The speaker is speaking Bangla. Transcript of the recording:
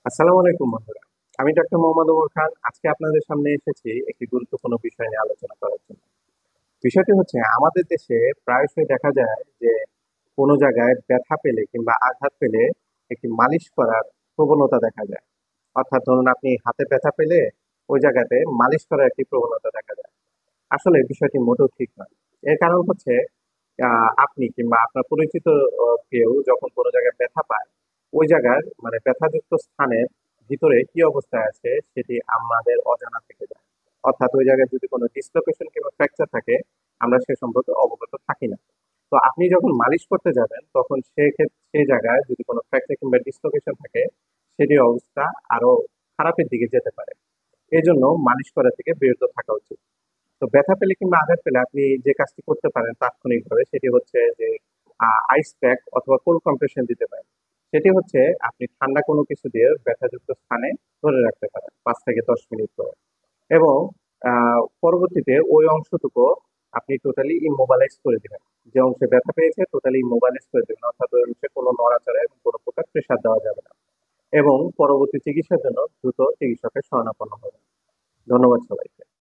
আসসালামু আলাইকুম বন্ধুরা। আমি ডক্টর মোহাম্মদ ওমর খান। আজকে আপনাদের সামনে এসেছি একটি গুরুত্বপূর্ণ বিষয় নিয়ে আলোচনা করার জন্য। বিষয়টি হচ্ছে আমাদের দেশে প্রায়শই দেখা যায় যে কোনো জায়গায় ব্যথা পেলে কিংবা আঘাত পেলে একটি মালিশ করার প্রবণতা দেখা যায়। অর্থাৎ ধরুন আপনি হাতে ব্যথা পেলে ওই জায়গাতে মালিশ করার একটি প্রবণতা দেখা যায়। আসলে বিষয়টি মোটেও ঠিক নয়। এর কারণ হচ্ছে আপনি কিংবা আপনার পরিচিত কেউ যখন কোনো জায়গায় ব্যথা পায়, ওই জায়গার মানে ব্যথাযুক্ত স্থানের ভিতরে কি অবস্থায় আছে সেটি আমাদের অজানা থেকে যায়। অর্থাৎ ওই জায়গায় যদি কোনো ডিসলোকেশন কিংবা ফ্র্যাকচার থাকে, আমরা সে সম্পর্কে অবগত থাকি না। তো আপনি যখন মালিশ করতে যাবেন তখন সেই জায়গায় যদি কোনো ফ্র্যাকচার কিংবা ডিসলোকেশন থাকে, সেটির অবস্থা আরো খারাপের দিকে যেতে পারে। এই জন্য মালিশ করা থেকে বিরত থাকা উচিত। তো ব্যথা পেলে কিংবা আঘাত পেলে আপনি যে কাজটি করতে পারেন তাৎক্ষণিকভাবে সেটি হচ্ছে যে আইস প্যাক অথবা কোল্ড কম্প্রেশন দিতে পারেন। সেটি হচ্ছে আপনি ঠান্ডা কোনো কিছু দিয়ে ব্যথাযুক্ত স্থানে ধরে রাখতে পারেন 5 থেকে 10 মিনিট করে, এবং পরবর্তীতে ওই অংশটুকু আপনি টোটালি ইমোবালাইজ করে দিবেন। যে অংশে ব্যথা পেয়েছে টোটালি ইমোবালাইজ করে দিবেন, অর্থাৎ ওই অংশে কোনো নড়াচড়া এবং কোনো প্রকার প্রেসার দেওয়া যাবে না, এবং পরবর্তী চিকিৎসার জন্য দ্রুত চিকিৎসকের শরণাপন্ন হবে। ধন্যবাদ সবাইকে।